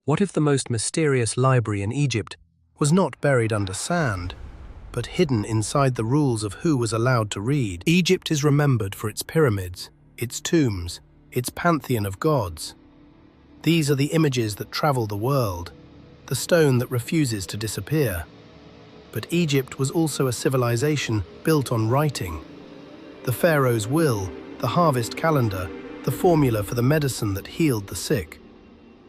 What if the most mysterious library in Egypt was not buried under sand, but hidden inside the rules of who was allowed to read? Egypt is remembered for its pyramids, its tombs, its pantheon of gods. These are the images that travel the world, the stone that refuses to disappear. But Egypt was also a civilization built on writing. The pharaoh's will, the harvest calendar, the formula for the medicine that healed the sick.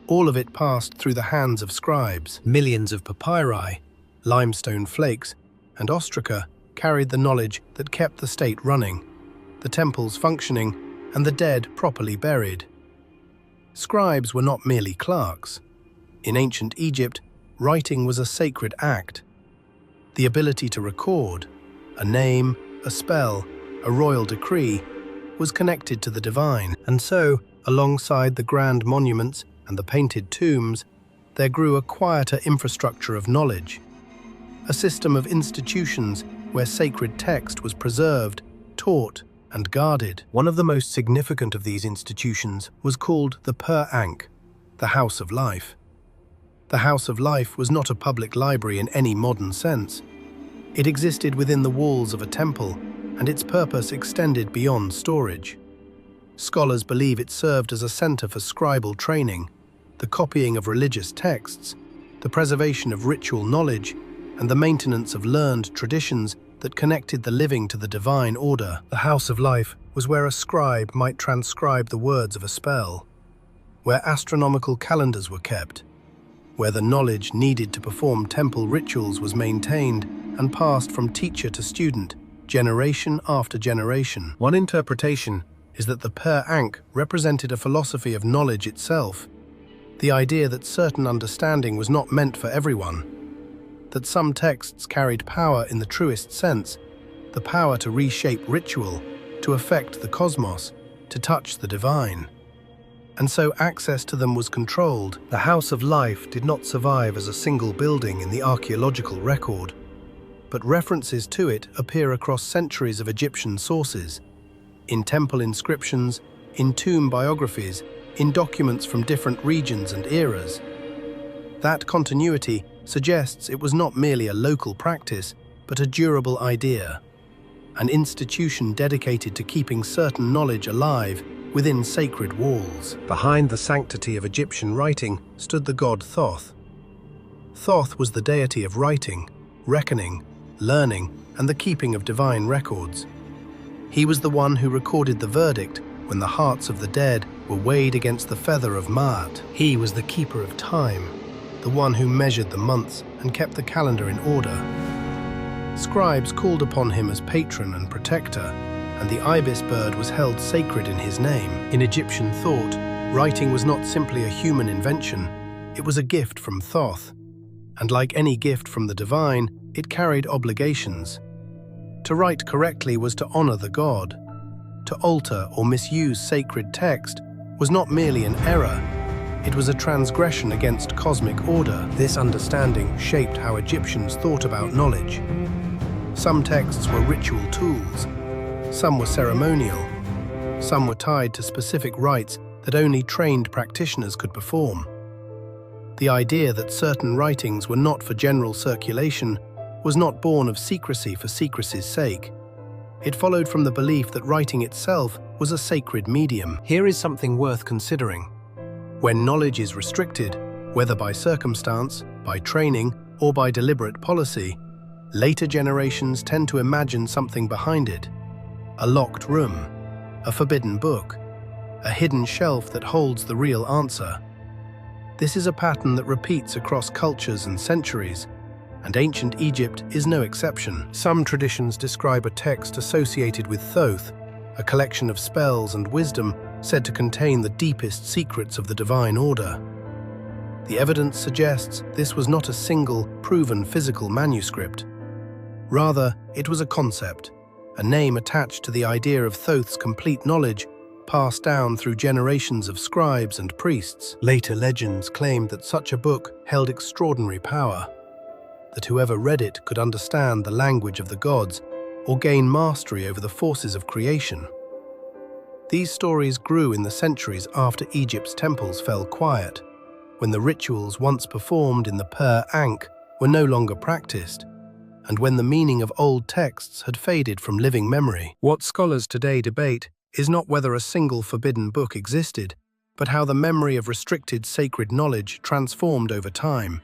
All of it passed through the hands of scribes. Millions of papyri, limestone flakes, and ostraca carried the knowledge that kept the state running, the temples functioning, and the dead properly buried. Scribes were not merely clerks. In ancient Egypt, writing was a sacred act. The ability to record, a name, a spell, a royal decree, was connected to the divine. And so, alongside the grand monuments and the painted tombs, there grew a quieter infrastructure of knowledge, a system of institutions where sacred text was preserved, taught, and guarded. One of the most significant of these institutions was called the Per Ankh, the House of Life. The House of Life was not a public library in any modern sense. It existed within the walls of a temple, and its purpose extended beyond storage. Scholars believe it served as a center for scribal training, the copying of religious texts, the preservation of ritual knowledge, and the maintenance of learned traditions that connected the living to the divine order. The House of Life was where a scribe might transcribe the words of a spell, where astronomical calendars were kept, where the knowledge needed to perform temple rituals was maintained and passed from teacher to student, generation after generation. One interpretation is that the Per Ankh represented a philosophy of knowledge itself, the idea that certain understanding was not meant for everyone, that some texts carried power in the truest sense, the power to reshape ritual, to affect the cosmos, to touch the divine. And so access to them was controlled. The House of Life did not survive as a single building in the archaeological record, but references to it appear across centuries of Egyptian sources, in temple inscriptions, in tomb biographies, in documents from different regions and eras. That continuity suggests it was not merely a local practice, but a durable idea, an institution dedicated to keeping certain knowledge alive within sacred walls. Behind the sanctity of Egyptian writing stood the god Thoth. Thoth was the deity of writing, reckoning, learning, and the keeping of divine records. He was the one who recorded the verdict when the hearts of the dead were weighed against the feather of Maat. He was the keeper of time, the one who measured the months and kept the calendar in order. Scribes called upon him as patron and protector, and the ibis bird was held sacred in his name. In Egyptian thought, writing was not simply a human invention, it was a gift from Thoth. And like any gift from the divine, it carried obligations. To write correctly was to honor the god. To alter or misuse sacred text was not merely an error, it was a transgression against cosmic order. This understanding shaped how Egyptians thought about knowledge. Some texts were ritual tools, some were ceremonial, some were tied to specific rites that only trained practitioners could perform. The idea that certain writings were not for general circulation was not born of secrecy for secrecy's sake. It followed from the belief that writing itself was a sacred medium. Here is something worth considering. When knowledge is restricted, whether by circumstance, by training, or by deliberate policy, later generations tend to imagine something behind it. A locked room, a forbidden book, a hidden shelf that holds the real answer. This is a pattern that repeats across cultures and centuries, and ancient Egypt is no exception. Some traditions describe a text associated with Thoth, a collection of spells and wisdom said to contain the deepest secrets of the divine order. The evidence suggests this was not a single, proven physical manuscript. Rather, it was a concept, a name attached to the idea of Thoth's complete knowledge, passed down through generations of scribes and priests. Later legends claimed that such a book held extraordinary power, that whoever read it could understand the language of the gods or gain mastery over the forces of creation. These stories grew in the centuries after Egypt's temples fell quiet. when the rituals once performed in the Per Ankh were no longer practiced, and when the meaning of old texts had faded from living memory. What scholars today debate is not whether a single forbidden book existed, but how the memory of restricted sacred knowledge transformed over time,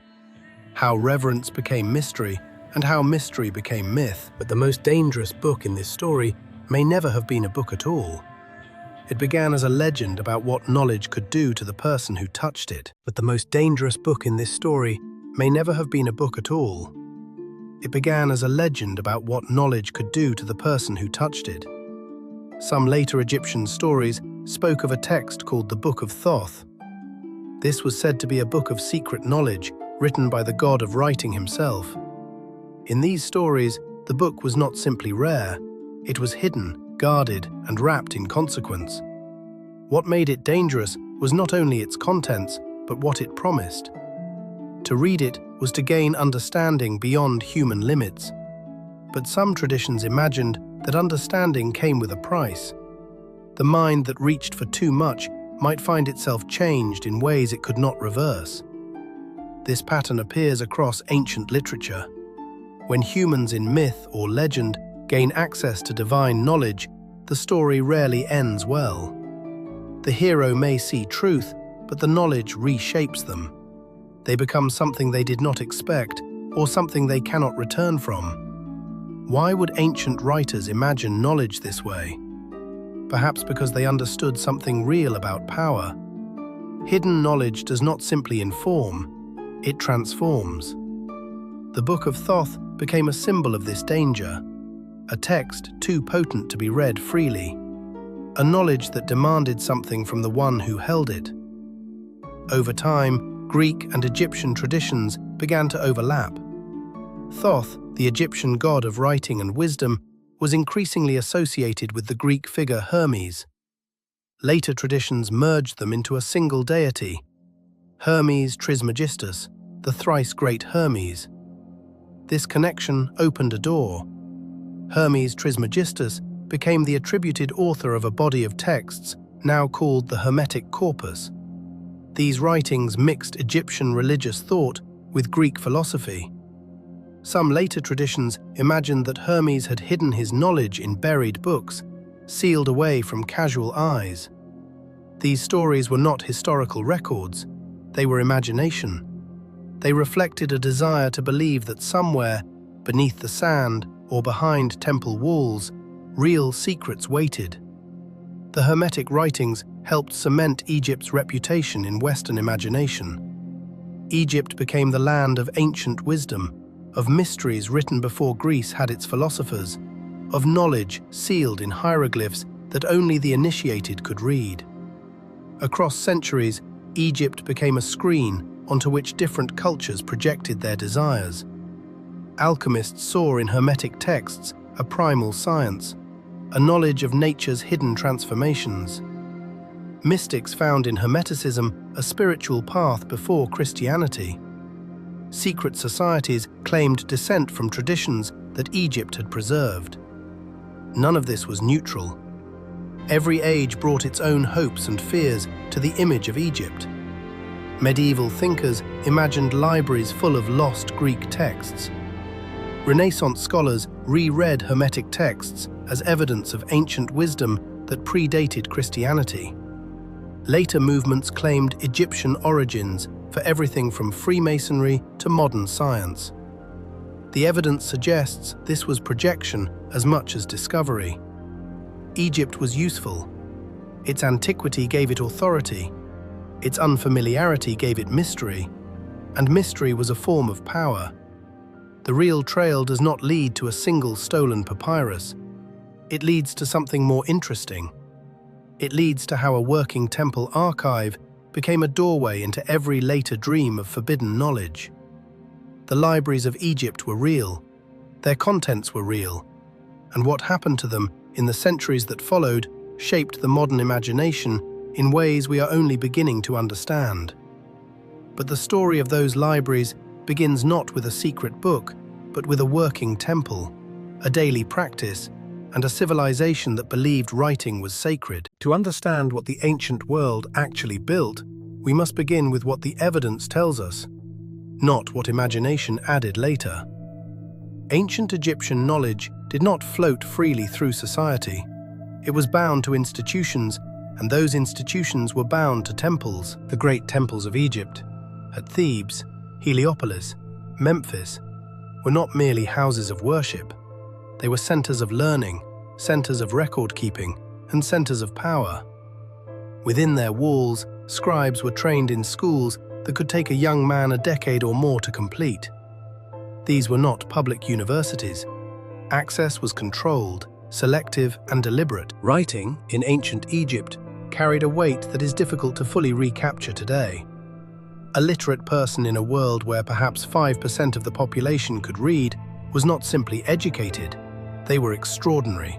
how reverence became mystery, and how mystery became myth. But the most dangerous book in this story may never have been a book at all. It began as a legend about what knowledge could do to the person who touched it. But the most dangerous book in this story may never have been a book at all. It began as a legend about what knowledge could do to the person who touched it. Some later Egyptian stories spoke of a text called the Book of Thoth. This was said to be a book of secret knowledge written by the god of writing himself. In these stories, the book was not simply rare, it was hidden, guarded, and wrapped in consequence. What made it dangerous was not only its contents, but what it promised. To read it was to gain understanding beyond human limits. But some traditions imagined that understanding came with a price. The mind that reached for too much might find itself changed in ways it could not reverse. This pattern appears across ancient literature. When humans in myth or legend gain access to divine knowledge, the story rarely ends well. The hero may see truth, but the knowledge reshapes them. They become something they did not expect, or something they cannot return from. Why would ancient writers imagine knowledge this way? Perhaps because they understood something real about power. Hidden knowledge does not simply inform, it transforms. The Book of Thoth became a symbol of this danger, a text too potent to be read freely, a knowledge that demanded something from the one who held it. Over time, Greek and Egyptian traditions began to overlap. Thoth, the Egyptian god of writing and wisdom, was increasingly associated with the Greek figure Hermes. Later traditions merged them into a single deity, Hermes Trismegistus, the thrice great Hermes. This connection opened a door. Hermes Trismegistus became the attributed author of a body of texts now called the Hermetic corpus. These writings mixed Egyptian religious thought with Greek philosophy. Some later traditions imagined that Hermes had hidden his knowledge in buried books, sealed away from casual eyes. These stories were not historical records, they were imagination. They reflected a desire to believe that somewhere, beneath the sand or behind temple walls, real secrets waited. The Hermetic writings helped cement Egypt's reputation in Western imagination. Egypt became the land of ancient wisdom, of mysteries written before Greece had its philosophers, of knowledge sealed in hieroglyphs that only the initiated could read. Across centuries, Egypt became a screen onto which different cultures projected their desires. Alchemists saw in Hermetic texts a primal science, a knowledge of nature's hidden transformations. Mystics found in Hermeticism a spiritual path before Christianity. Secret societies claimed descent from traditions that Egypt had preserved. None of this was neutral. Every age brought its own hopes and fears to the image of Egypt. Medieval thinkers imagined libraries full of lost Greek texts. Renaissance scholars reread Hermetic texts as evidence of ancient wisdom that predated Christianity. Later movements claimed Egyptian origins for everything from Freemasonry to modern science. The evidence suggests this was projection as much as discovery. Egypt was useful. Its antiquity gave it authority. Its unfamiliarity gave it mystery. And mystery was a form of power. The real trail does not lead to a single stolen papyrus. It leads to something more interesting. It leads to how a working temple archive became a doorway into every later dream of forbidden knowledge. The libraries of Egypt were real, their contents were real, and what happened to them in the centuries that followed shaped the modern imagination in ways we are only beginning to understand. But the story of those libraries begins not with a secret book, but with a working temple, a daily practice, and a civilization that believed writing was sacred. To understand what the ancient world actually built, we must begin with what the evidence tells us, not what imagination added later. Ancient Egyptian knowledge did not float freely through society. It was bound to institutions, and those institutions were bound to temples. The great temples of Egypt, at Thebes, Heliopolis, Memphis, were not merely houses of worship. They were centers of learning, centers of record-keeping, and centers of power. Within their walls, scribes were trained in schools that could take a young man a decade or more to complete. These were not public universities. Access was controlled, selective, and deliberate. Writing, in ancient Egypt, carried a weight that is difficult to fully recapture today. A literate person in a world where perhaps 5% of the population could read was not simply educated, they were extraordinary.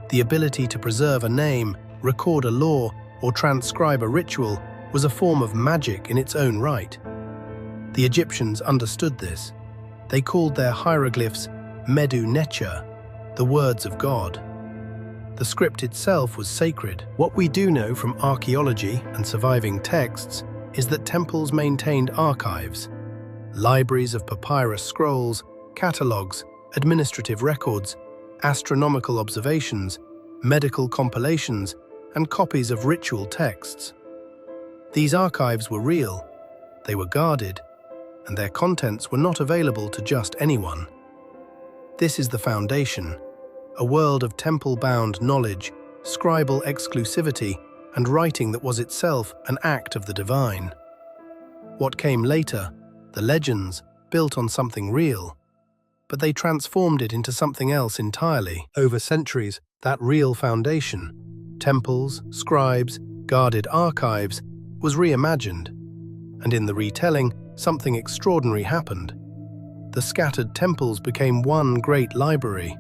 The ability to preserve a name, record a law, or transcribe a ritual was a form of magic in its own right. The Egyptians understood this. They called their hieroglyphs Medu Neter, the words of God. The script itself was sacred. What we do know from archaeology and surviving texts is that temples maintained archives, libraries of papyrus scrolls, catalogues, administrative records, astronomical observations, medical compilations, and copies of ritual texts. These archives were real, they were guarded, and their contents were not available to just anyone. This is the foundation, a world of temple-bound knowledge, scribal exclusivity, and writing that was itself an act of the divine. What came later, the legends, built on something real, but they transformed it into something else entirely. Over centuries, that real foundation, temples, scribes, guarded archives, was reimagined, and in the retelling, something extraordinary happened. The scattered temples became one great library.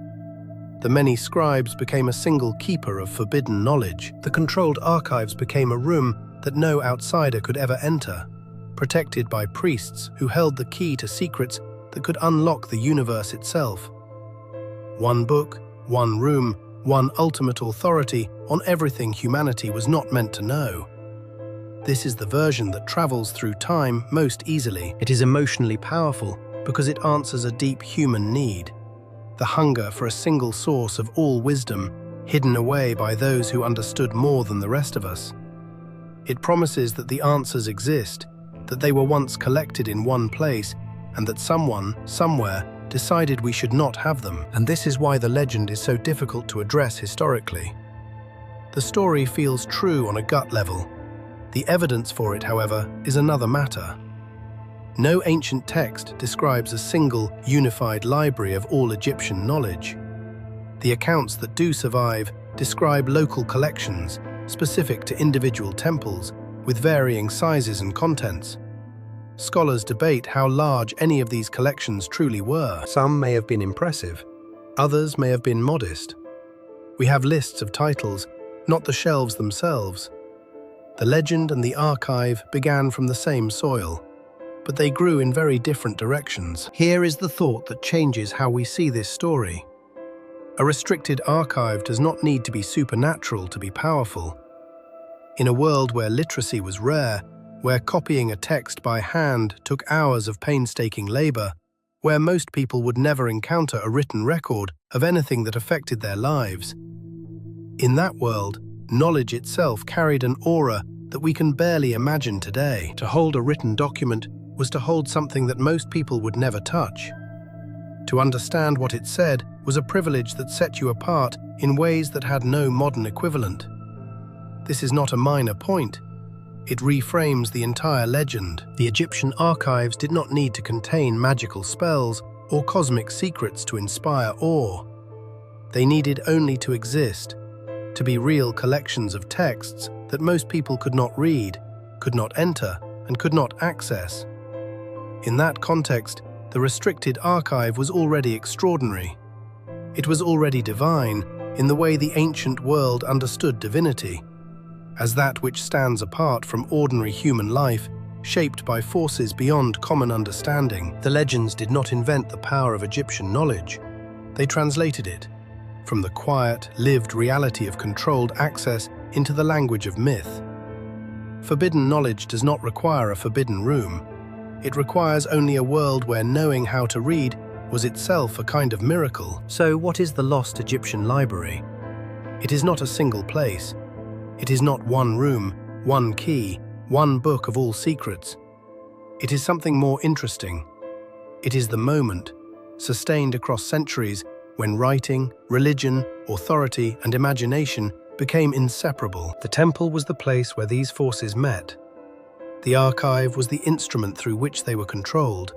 The many scribes became a single keeper of forbidden knowledge. The controlled archives became a room that no outsider could ever enter, protected by priests who held the key to secrets that could unlock the universe itself. One book, one room, one ultimate authority on everything humanity was not meant to know. This is the version that travels through time most easily. It is emotionally powerful because it answers a deep human need, the hunger for a single source of all wisdom, hidden away by those who understood more than the rest of us. It promises that the answers exist, that they were once collected in one place, and that someone, somewhere, decided we should not have them. And this is why the legend is so difficult to address historically. The story feels true on a gut level. The evidence for it, however, is another matter. No ancient text describes a single, unified library of all Egyptian knowledge. The accounts that do survive describe local collections, specific to individual temples, with varying sizes and contents. Scholars debate how large any of these collections truly were. Some may have been impressive, others may have been modest. We have lists of titles, not the shelves themselves. The legend and the archive began from the same soil, but they grew in very different directions. Here is the thought that changes how we see this story. A restricted archive does not need to be supernatural to be powerful. In a world where literacy was rare, where copying a text by hand took hours of painstaking labor, where most people would never encounter a written record of anything that affected their lives. In that world, knowledge itself carried an aura that we can barely imagine today. To hold a written document was to hold something that most people would never touch. To understand what it said was a privilege that set you apart in ways that had no modern equivalent. This is not a minor point. It reframes the entire legend. The Egyptian archives did not need to contain magical spells or cosmic secrets to inspire awe. They needed only to exist, to be real collections of texts that most people could not read, could not enter, and could not access. In that context, the restricted archive was already extraordinary. It was already divine in the way the ancient world understood divinity, as that which stands apart from ordinary human life, shaped by forces beyond common understanding. The legends did not invent the power of Egyptian knowledge. They translated it from the quiet, lived reality of controlled access into the language of myth. Forbidden knowledge does not require a forbidden room. It requires only a world where knowing how to read was itself a kind of miracle. So what is the lost Egyptian library? It is not a single place. It is not one room, one key, one book of all secrets. It is something more interesting. It is the moment, sustained across centuries, when writing, religion, authority, and imagination became inseparable. The temple was the place where these forces met. The archive was the instrument through which they were controlled,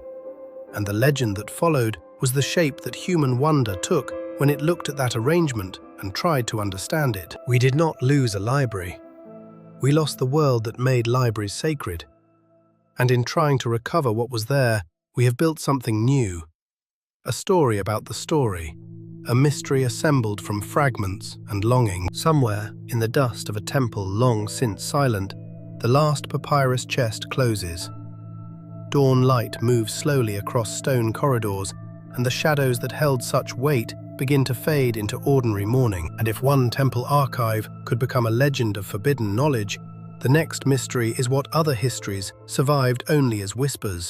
and the legend that followed was the shape that human wonder took when it looked at that arrangement and tried to understand it. We did not lose a library. We lost the world that made libraries sacred. And in trying to recover what was there, we have built something new. A story about the story. A mystery assembled from fragments and longing. Somewhere, in the dust of a temple long since silent, the last papyrus chest closes. Dawn light moves slowly across stone corridors, and the shadows that held such weight begin to fade into ordinary morning. And if one temple archive could become a legend of forbidden knowledge, the next mystery is what other histories survived only as whispers.